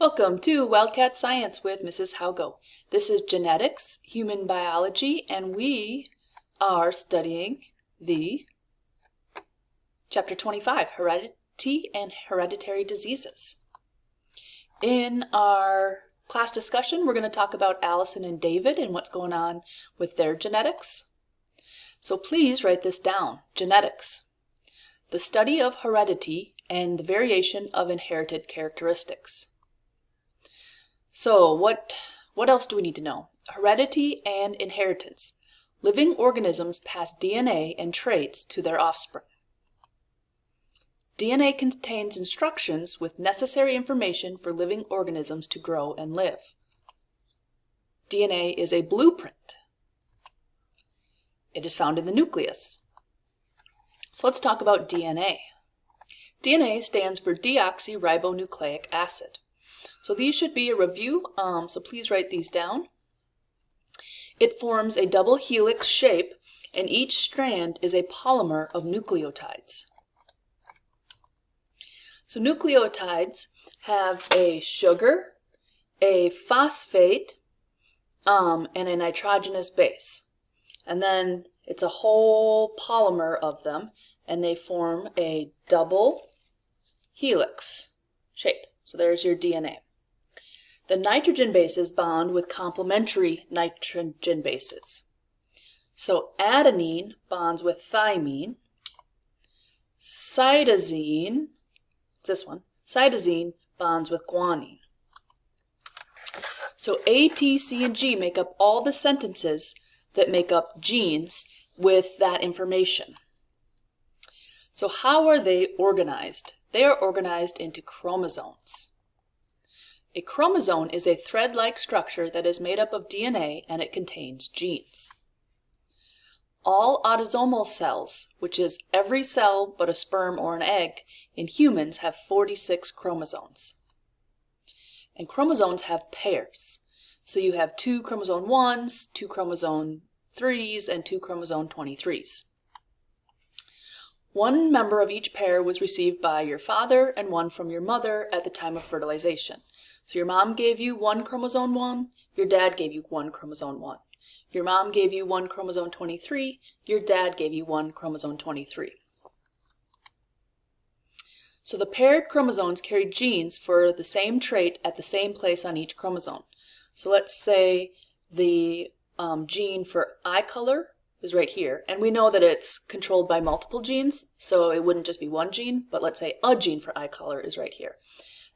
Welcome to Wildcat Science with Mrs. Haugo. This is genetics, human biology, and we are studying the Chapter 25, Heredity and Hereditary Diseases. In our class discussion, we're going to talk about Allison and David and what's going on with their genetics. So please write this down. Genetics, the study of heredity and the variation of inherited characteristics. So what else do we need to know? Heredity and inheritance. Living organisms pass DNA and traits to their offspring. DNA contains instructions with necessary information for living organisms to grow and live. DNA is a blueprint. It is found in the nucleus. So let's talk about DNA. DNA stands for deoxyribonucleic acid. So these should be a review, so please write these down. It forms a double helix shape, and each strand is a polymer of nucleotides. So nucleotides have a sugar, a phosphate, and a nitrogenous base. And then it's a whole polymer of them, and they form a double helix shape. So there's your DNA. The nitrogen bases bond with complementary nitrogen bases. So adenine bonds with thymine. Cytosine, it's this one, cytosine bonds with guanine. So A, T, C, and G make up all the sentences that make up genes with that information. So how are they organized? They are organized into chromosomes. A chromosome is a thread-like structure that is made up of DNA and it contains genes. All autosomal cells, which is every cell but a sperm or an egg, in humans have 46 chromosomes. And chromosomes have pairs. So you have 2 chromosome 1s, 2 chromosome 3s, and 2 chromosome 23s. One member of each pair was received by your father and one from your mother at the time of fertilization. So your mom gave you 1 chromosome 1, your dad gave you 1 chromosome 1. Your mom gave you 1 chromosome 23, your dad gave you 1 chromosome 23. So the paired chromosomes carry genes for the same trait at the same place on each chromosome. So let's say the gene for eye color is right here, and we know that it's controlled by multiple genes, so it wouldn't just be one gene, but let's say a gene for eye color is right here.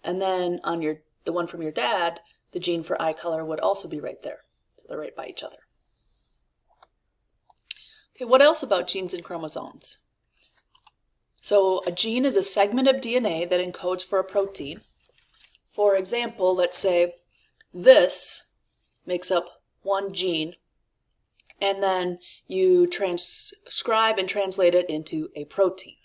And then on the one from your dad, the gene for eye color would also be right there. So they're right by each other. Okay, what else about genes and chromosomes? So a gene is a segment of DNA that encodes for a protein. For example, let's say this makes up one gene, and then you transcribe and translate it into a protein.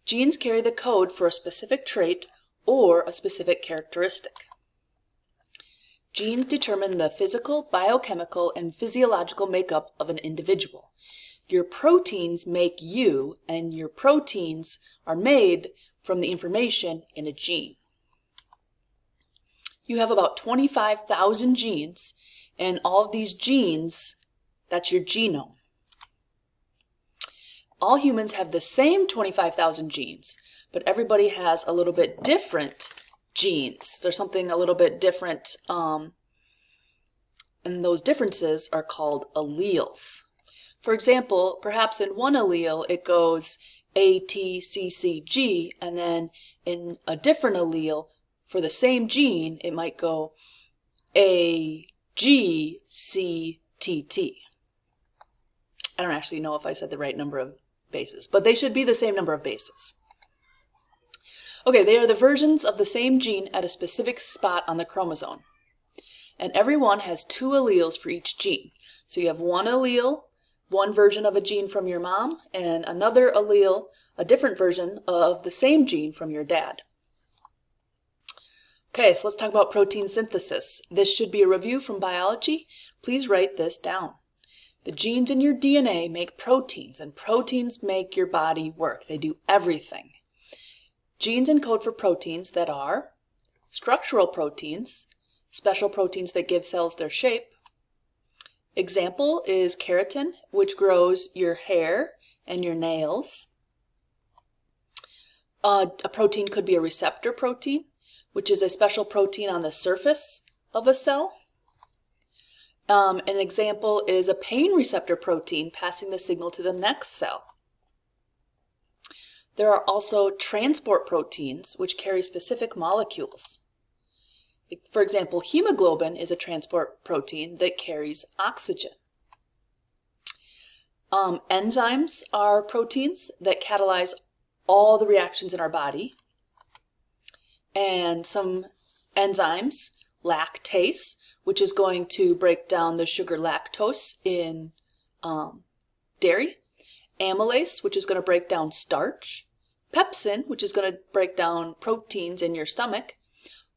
Genes carry the code for a specific trait or a specific characteristic. Genes determine the physical, biochemical, and physiological makeup of an individual. Your proteins make you, and your proteins are made from the information in a gene. You have about 25,000 genes, and all of these genes, that's your genome. All humans have the same 25,000 genes, but everybody has a little bit different genes. There's something a little bit different, and those differences are called alleles. For example, perhaps in one allele it goes A, T, C, C, G, and then in a different allele for the same gene it might go A, G, C, T, T. I don't actually know if I said the right number of bases, but they should be the same number of bases. Okay, they are the versions of the same gene at a specific spot on the chromosome. And everyone has 2 alleles for each gene. So you have one allele, one version of a gene from your mom, and another allele, a different version of the same gene from your dad. Okay, so let's talk about protein synthesis. This should be a review from biology. Please write this down. The genes in your DNA make proteins, and proteins make your body work. They do everything. Genes encode for proteins that are structural proteins, special proteins that give cells their shape. Example is keratin, which grows your hair and your nails. A protein could be a receptor protein, which is a special protein on the surface of a cell. An example is a pain receptor protein passing the signal to the next cell. There are also transport proteins which carry specific molecules. For example, hemoglobin is a transport protein that carries oxygen. Enzymes are proteins that catalyze all the reactions in our body. And some enzymes, lactase, which is going to break down the sugar lactose in dairy, amylase, which is going to break down starch, pepsin, which is going to break down proteins in your stomach,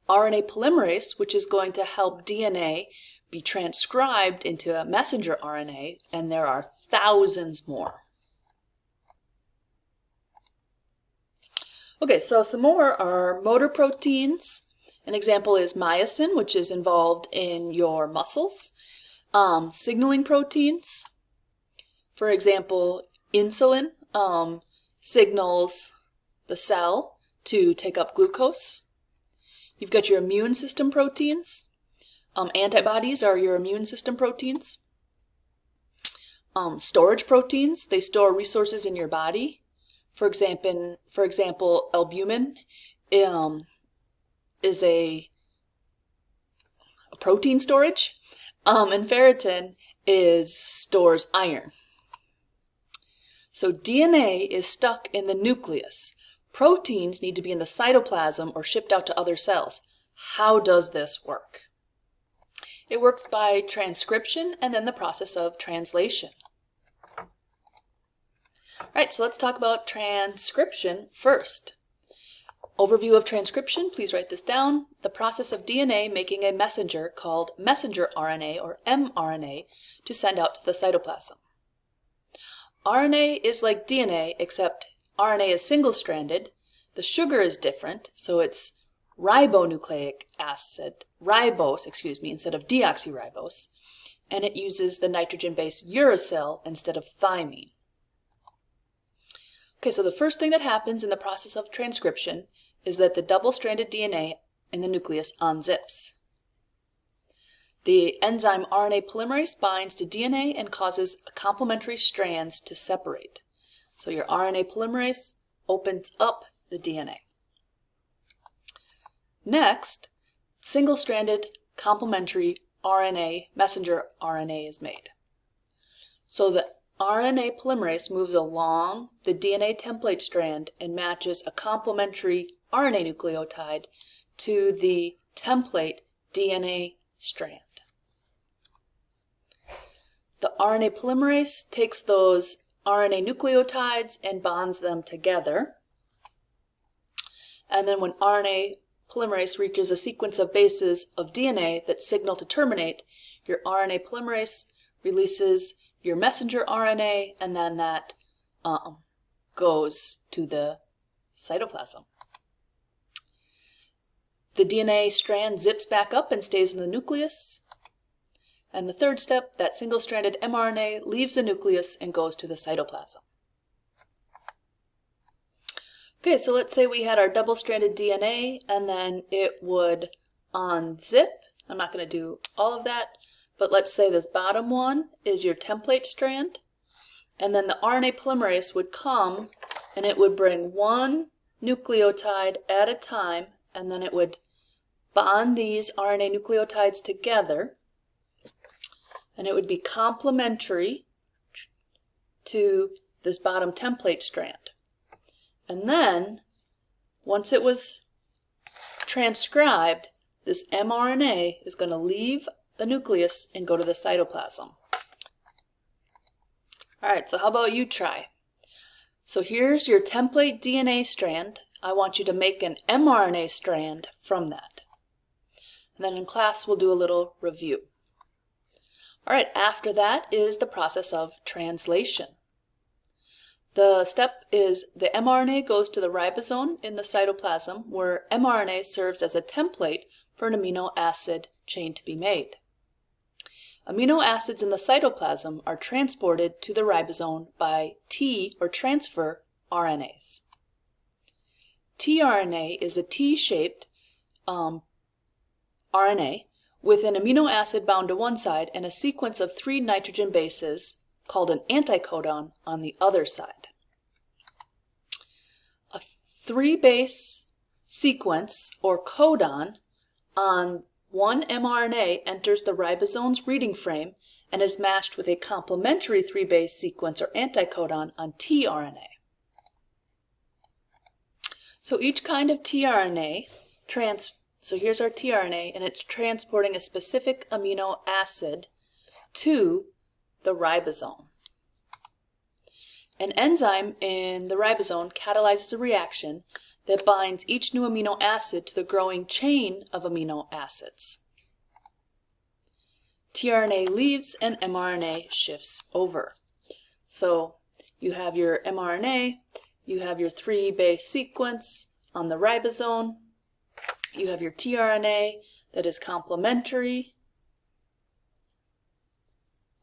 RNA polymerase, which is going to help DNA be transcribed into a messenger RNA, and there are thousands more. Okay, so some more are motor proteins. An example is myosin, which is involved in your muscles. Signaling proteins. For example, insulin signals the cell to take up glucose. You've got your immune system proteins. Antibodies are your immune system proteins. Storage proteins, they store resources in your body. For example, albumin is a protein storage, and ferritin stores iron. So DNA is stuck in the nucleus. Proteins need to be in the cytoplasm or shipped out to other cells. How does this work? It works by transcription and then the process of translation. All right, so let's talk about transcription first. Overview of transcription, please write this down. The process of DNA making a messenger called messenger RNA or mRNA to send out to the cytoplasm. RNA is like DNA, except RNA is single-stranded. The sugar is different, so it's ribose, instead of deoxyribose, and it uses the nitrogen-based uracil instead of thymine. Okay, so the first thing that happens in the process of transcription is that the double-stranded DNA in the nucleus unzips. The enzyme RNA polymerase binds to DNA and causes complementary strands to separate. So your RNA polymerase opens up the DNA. Next, single-stranded complementary RNA, messenger RNA is made. So the RNA polymerase moves along the DNA template strand and matches a complementary RNA nucleotide to the template DNA strand. The RNA polymerase takes those RNA nucleotides and bonds them together. And then when RNA polymerase reaches a sequence of bases of DNA that signal to terminate, your RNA polymerase releases your messenger RNA, and then that goes to the cytoplasm. The DNA strand zips back up and stays in the nucleus. And the third step, that single-stranded mRNA leaves the nucleus and goes to the cytoplasm. Okay, so let's say we had our double-stranded DNA and then it would unzip. I'm not going to do all of that, but let's say this bottom one is your template strand, and then the RNA polymerase would come and it would bring one nucleotide at a time, and then it would bond these RNA nucleotides together, and it would be complementary to this bottom template strand. And then, once it was transcribed, this mRNA is going to leave the nucleus and go to the cytoplasm. Alright, so how about you try? So here's your template DNA strand. I want you to make an mRNA strand from that. And then in class we'll do a little review. Alright, after that is the process of translation. The step is the mRNA goes to the ribosome in the cytoplasm, where mRNA serves as a template for an amino acid chain to be made. Amino acids in the cytoplasm are transported to the ribosome by T or transfer RNAs. tRNA is a T-shaped RNA with an amino acid bound to one side and a sequence of 3 nitrogen bases called an anticodon on the other side. A 3-base sequence or codon on one mRNA enters the ribosome's reading frame and is matched with a complementary 3-base sequence or anticodon on tRNA. So each kind of tRNA so here's our tRNA, and it's transporting a specific amino acid to the ribosome. An enzyme in the ribosome catalyzes a reaction that binds each new amino acid to the growing chain of amino acids. tRNA leaves and mRNA shifts over. So you have your mRNA, you have your 3-base sequence on the ribosome, you have your tRNA that is complementary.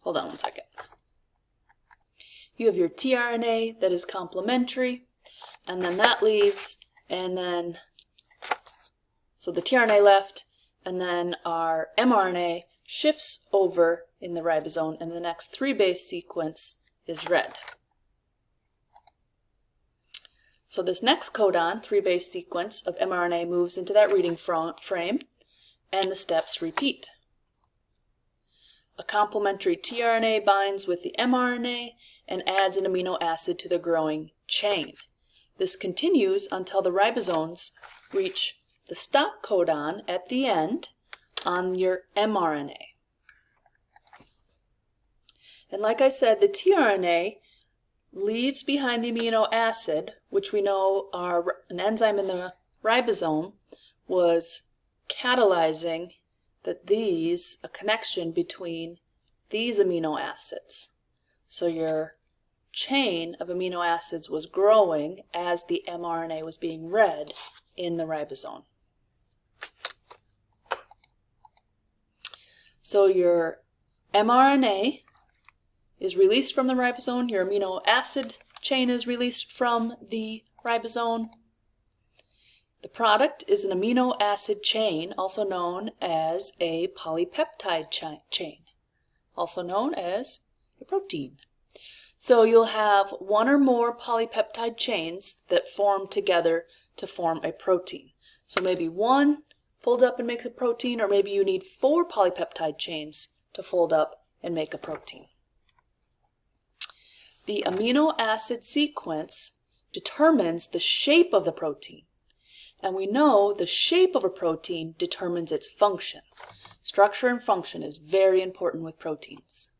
Hold on one second. You have your tRNA that is complementary, and then that leaves, and then, so the tRNA left, and then our mRNA shifts over in the ribosome, and the next 3-base sequence is red. So this next codon, 3-base sequence of mRNA, moves into that reading frame, and the steps repeat. A complementary tRNA binds with the mRNA and adds an amino acid to the growing chain. This continues until the ribosomes reach the stop codon at the end on your mRNA. And like I said, the tRNA leaves behind the amino acid, which we know an enzyme in the ribosome was catalyzing a connection between these amino acids. So your chain of amino acids was growing as the mRNA was being read in the ribosome. So your mRNA is released from the ribosome, your amino acid chain is released from the ribosome. The product is an amino acid chain, also known as a polypeptide chain, also known as a protein. So you'll have one or more polypeptide chains that form together to form a protein. So maybe one folds up and makes a protein, or maybe you need 4 polypeptide chains to fold up and make a protein. The amino acid sequence determines the shape of the protein. And we know the shape of a protein determines its function. Structure and function is very important with proteins.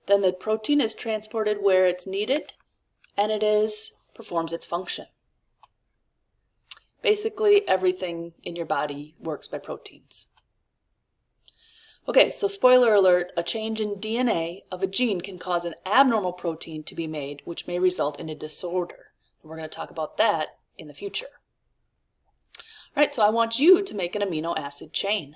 Then the protein is transported where it's needed, and performs its function. Basically, everything in your body works by proteins. Okay, so spoiler alert, a change in DNA of a gene can cause an abnormal protein to be made, which may result in a disorder. And we're going to talk about that in the future. All right, so I want you to make an amino acid chain.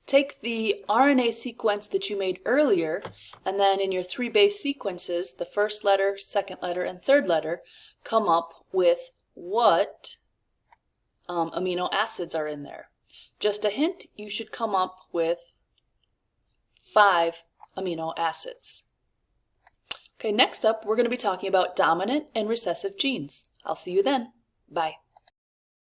Take the RNA sequence that you made earlier, and then in your 3-base sequences, the first letter, second letter, and third letter, come up with what amino acids are in there. Just a hint, you should come up with 5 amino acids. Okay, next up, we're going to be talking about dominant and recessive genes. I'll see you then. Bye.